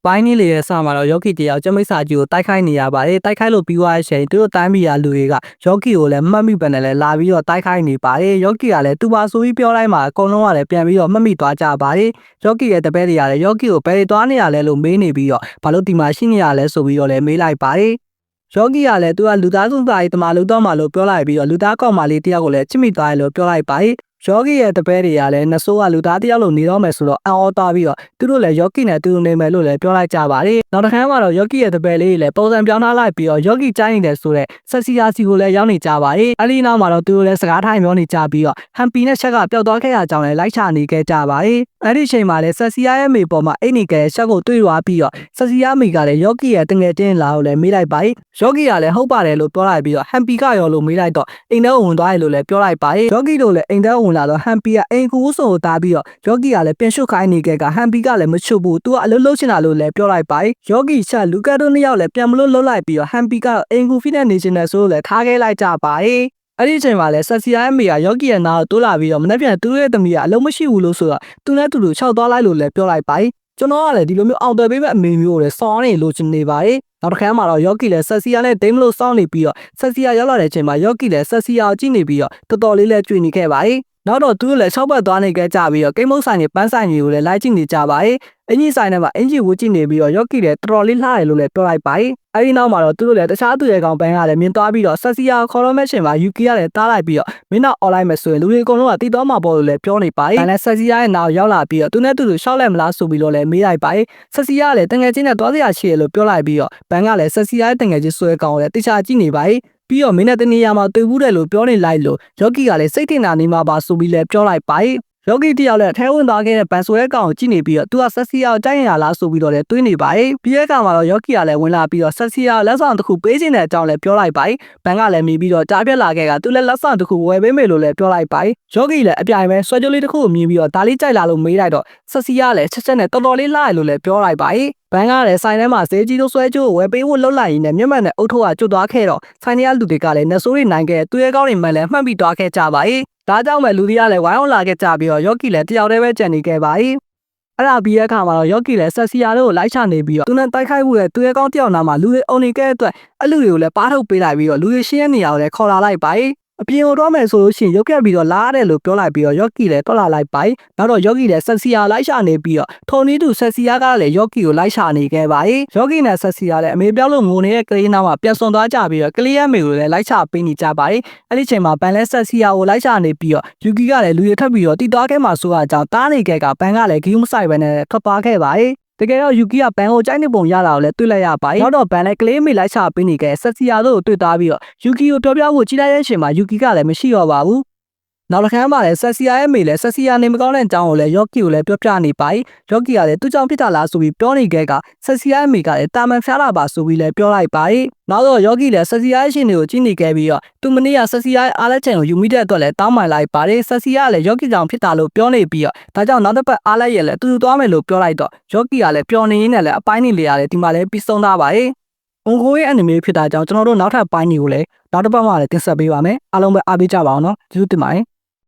ပိုင်းနည်းလေးရဲ့ဆမှာတော့ယောဂီတယောက်ကျမိတ်စာကြီးကိုတိုက်ခိုက်နေရပါတယ်တိုက်ခိုက်လို့ပြီးသွားတဲ့အချိန်သူတို့တိုင်းပြည်ကလူတွေကယောဂီကိုလည်းမှတ်မိပန်နဲ့လည်းလာပြီးတော့တိုက်ခိုက်နေပါတယ်ယောဂီကလည်းသူပါဆိုပြီးပြောလိုက်မှာအကုန်လုံးကလည်းပြန်ပြီးတော့မှတ်မိသွားကြပါတယ်ယောဂီရဲ့တပည့်တွေကလည်းယောဂီကိုဘယ်တွေသွားနေရလဲလို့မေးနေပြီးတော့ဘာလို့ဒီမှာရှိနေရလဲဆိုပြီးတော့လည်းမေးလိုက်ပါတယ်ယောဂီကလည်းသူကလူသားစုသားရေးတမလို့တော့မှလို့ပြောလိုက်ပြီးတော့လူသားကောင်မလေးတယောက်ကိုလည်းချစ်မိသွားတယ်လို့ပြောလိုက်ပါတယ်ယောဂီရဲ့တပည့်တွေကလည်းနဆိုးကလူသားတယောက်လိုနေတော့မယ်ဆိုတော့အော်သွားပြီးတော့သူတို့လည်းယောဂီနဲ့တူနေမယ်လို့လည်းပြောလိုက်ကြပါတယ်နောက်တစ်ခါမှတော့ယောဂီရဲ့တပည့်လေးတွေလည်းပုံစံပြောင်းထားလိုက်ပြီးတော့ယောဂီကျိုင်းနေတယ်ဆိုတော့ဆက်စီယာစီကိုလည်းရောက်နေကြပါတယ်အဲဒီနောက်မှာတော့သူတို့လည်းစကားထိုင်ပြောနေကြပြီးတော့ဟမ်ပီနဲ့ချက်ကပျောက်သွားခဲ့ရကြောင်းလည်းလိုက်ချနေခဲ့ကြပါတယ်အဲ့ဒီအချိန်မှာလည်းဆက်စီယာရဲ့မိပေါ်မှာအိတ်နေခဲ့တဲ့ချက်ကိုတွေ့သွားပြီးတော့ဆက်စီယာမိကလည်းယောဂီရဲ့တငယ်ချင်းလာကိုလည်းမေးလိုက်ပါတယ်ယောဂီကလည်းဟုတ်ပါတယ်လို့ပြောလိုက်ပြီးတော့ဟမ်ပီကရောလို့မေးလိုက်တော့အိမ်ထဲဝင်သွားတယ်လို့လည်းပြောလိုက်ပါတယ်ယောဂီတို့လည်းအိမ်ထဲဝင်လာတော့ဟမ်ပီကအိမ်ကူးဆိုတာပြီးတော့ယောဂီကလည်းပြန်ရှုတ်ခိုင်းနေခဲ့ကဟမ်ပီကလည်းမချွတ်ဘူးသူကအလုပ်လုပ်ချင်တာလို့လည်းပြောလိုက်ပါတယ်ယောဂီချက်လူကတ်တို့နှစ်ယောက်လည်းပြန်မလို့လှုပ်လိုက်ပြီးတော့ဟမ်ပီကတော့အိမ်ကူဖိနဲ့နေချင်တယ်ဆိုလို့လည်းထားခဲ့လိုက်ကြပါတယ်အဲ့ဒီအချိန်မှာလည်းဆက်စီယာရဲ့မိကယောဂီရဲ့နာကိုတိုးလာပြီးတော့မနေ့ပြန်သူ့ရဲ့သမီးကအလုံးမရှိဘူးလို့ဆိုတော့သူနဲ့တူတူခြောက်သွားလိုက်လို့လည်းပြောလိုက်ပါတယ်ကျွန်တော်ကလည်းဒီလိုမျိုးအောင်တယ်ပေးမဲ့အမေမျိုးကိုလည်းစောင်းနေလို့ချင်နေပါတယ်နောက်တစ်ခါမှတော့ယောဂီလည်းဆက်စီယာနဲ့ဒိမ့်လို့စောင်းနေပြီးတော့ဆက်စီယာရောက်လာတဲ့အချိန်မှာယောဂီလည်းဆက်စီယာကိုကြည့်နေပြီးတော့တော်တော်လေးလည်းကြွေနေခဲ့ပါတယ်နောက်တော့သူတို့လည်း၆ဘက်သွားနေခဲ့ကြပြီးတော့ကိမုတ်ဆိုင်တွေပန်းဆိုင်တွေကိုလည်းလိုက်ကြည့်နေကြပါတယ်အင်ကြီးဆိုင်ထဲမှာအင်ကြီးဝူကြည့်နေပြီးတော့ယောဂီလည်းတော်တော်လေးလှတယ်လို့လည်းပြောလိုက်ပါတယ်အဲဒီနောက်မှာတော့သူတို့လည်းတခြားသူရဲ့ကောင်ပန်းကလည်းမြင်သွားပြီးတော့ဆက်စီယာခေါ်တော့မဲ့ရှင်မှာယူကီကလည်းတားလိုက်ပြီးတော့မင်းတော့អော်လိုက်မယ်ဆိုရင်လူတွေအကုန်လုံးကတီးသွားမှာပေါ့လို့လည်းပြောနေပါတယ်ဒါနဲ့ဆက်စီယာရဲ့နောက်ရောက်လာပြီးတော့သူနဲ့တူတူရှောက်လိုက်မလားဆိုပြီးတော့လည်းမေးလိုက်ပါတယ်ဆက်စီယာကလည်းတငယ်ချင်းနဲ့သွားစရာရှိတယ်လို့ပြောလိုက်ပြီးတော့ဘန်းကလည်းဆက်စီယာရဲ့တငယ်ချင်းဆွဲကောင်ကိုလည်းတိကျကြည့်နေပါတယ်ပြီးတော့မင်းနဲ့တနေရာမှာတွေ့ဘူးတယ်လို့ပြောနေလိုက်လို့ယောဂီကလည်းစိတ်ထင်တာနေမှာပါဆိုပြီးလည်းပြောလိုက်ပါတယ်ယောဂီတယောက်လည်းအထဲဝင်သွားခဲ့တဲ့ဘန်ဆိုရဲ့ကောင်ကိုကြည့်နေပြီးတော့သူကဆက်စီယာကိုတိုက်ရလားဆိုပြီးတော့လည်းတွေးနေပါတယ်ပြီးတဲ့အခါမှာတော့ယောဂီကလည်းဝင်လာပြီးတော့ဆက်စီယာလက်ဆောင်တစ်ခုပေးခြင်းတဲ့အကြောင်းလည်းပြောလိုက်ပါတယ်ဘန်ကလည်းမြည်ပြီးတော့တားပြက်လာခဲ့ကသူလည်းလက်ဆောင်တစ်ခုဝယ်ပေးမယ်လို့လည်းပြောလိုက်ပါတယ်ယောဂီလည်းအပြိုင်ပဲဆွဲကြိုးလေးတစ်ခုကိုမြင်ပြီးတော့ဒါလေးကြိုက်လာလို့မေးလိုက်တော့ဆက်စီယာလည်းချက်ချက်နဲ့တော်တော်လေးလှရလို့လည်းပြောလိုက်ပါတယ်ဘန်ကလည်းဆိုင်ထဲမှာဈေးကြီးလို့ဆွဲကြိုးကိုဝယ်ပေးဖို့လှုပ်လိုက်ရင်းနဲ့မျက်မှန်နဲ့အုတ်ထုတ်ကကျွတ်သွားခဲ့တော့ဆိုင်ထဲကလူတွေကလည်းနဆိုးတွေနိုင်ခဲ့သူရဲ့ကောင်းတွေမှန်လည်းမှတ်ပြီးသွားခဲ့ကြပါတယ်ဒါကြောင့်ပဲလူတွေကလည်းဝိုင်းအောင်လာခဲ့ကြပြီးတော့ယောဂီလည်းတယောက်တည်းပဲကြံနေခဲ့ပါတယ်အဲ့ဒါပြီးတဲ့အခါမှာတော့ယောဂီလည်းဆက်စီယာတို့ကိုလိုက်ချနေပြီးတော့သူနဲ့တိုက်ခိုက်မှုတဲ့သူရဲ့ကောင်းတယောက်နာမှာလူတွေအုံနေခဲ့တဲ့အတွက်အဲ့လူတွေကိုလည်းပါထုတ်ပေးလိုက်ပြီးတော့လူတွေရှင်းတဲ့နေရာကိုလည်းခေါ်လာလိုက်ပါတယ်အပြင်ကိုတော့မယ်ဆိုလို့ရှိရင်ရုပ်ကက်ပြီးတော့လာရတယ်လို့ပြောလိုက်ပြီးတော့ယောဂီလည်းထွက်လာလိုက်ပါတယ်နောက်တော့ယောဂီလည်းဆက်စီယာလိုက်ရှာနေပြီးတော့ထုံနည်းသူဆက်စီယာကလည်းယောဂီကိုလိုက်ရှာနေခဲ့ပါတယ်ယောဂီနဲ့ဆက်စီယာလည်းအမေပြောင်းလို့ငိုနေတဲ့ကလေးနားမှာပြန်ဆွန်သွားကြပြီးတော့ကလေးရဲ့မေကိုလည်းလိုက်ရှာပေးနေကြပါတယ်အဲ့ဒီချိန်မှာဘန်လည်းဆက်စီယာကိုလိုက်ရှာနေပြီးတော့ယူကီကလည်းလူတွေထပ်ပြီးတော့တီသွားခဲ့မှဆိုတဲ့အကြောင်းတားနေခဲ့ကဘန်ကလည်းဂီယူမဆိုင်ပဲနဲ့ထွက်သွားခဲ့ပါတယ်တကယ်တော့ယူကီကဘန်ကိုကြိုက်နေပုံရတာကိုလည်းတွေ့လိုက်ရပါတယ်နောက်တော့ဘန်လည်းကလေးမေလိုက်ချပေးနေခဲ့ဆက်စီယာတို့ကိုတွေ့သွားပြီးတော့ယူကီကိုပြောပြဖို့ကြည်လိုက်တဲ့အချိန်မှာယူကီကလည်းမရှိတော့ပါဘူးနောက်တစ်ခါမှလည်းဆက်စီယာရဲ့မေလည်းဆက်စီယာနေမကောင်းတဲ့အကြောင်းကိုလည်းယောဂီကိုလည်းပြောပြနေပါတယ်ယောဂီကလည်းသူ့ကြောင့်ဖြစ်တာလားဆိုပြီးပြောနေခဲ့ကဆက်စီယာရဲ့မေကလည်းတာမန်ဖျားတာပါဆိုပြီးလည်းပြောလိုက်ပါတယ်နောက်တော့ယောဂီလည်းဆက်စီယာရဲ့ရှင်တွေကိုကြည့်နေခဲ့ပြီးတော့သူမနေ့ကဆက်စီယာရဲ့အားလက်ချင်ကိုယူမိတဲ့အတွက်လည်းတောင်းပန်လိုက်ပါတယ်ဆက်စီယာကလည်းယောဂီကြောင့်ဖြစ်တာလို့ပြောနေပြီးတော့ဒါကြောင့်နောက်တစ်ပတ်အားလက်ရဲ့လည်းတူသွားမယ်လို့ပြောလိုက်တော့ယောဂီကလည်းပျော်နေရင်းနဲ့လည်းအပိုင်းနေလေရတယ်ဒီမှာလည်းပြီးဆုံးသွားပါတယ်အွန်ကိုရဲ့အနီမေဖြစ်တာကြောင့်ကျွန်တော်တို့နောက်ထပ်ပိုင်းတွေကိုလည်းနောက်တစ်ပတ်မှလည်းတင်ဆက်ပေးပါမယ်အားလုံးပဲအားပေးကြပါအောင်နော်ကျေးဇူးတင်ပါတယ်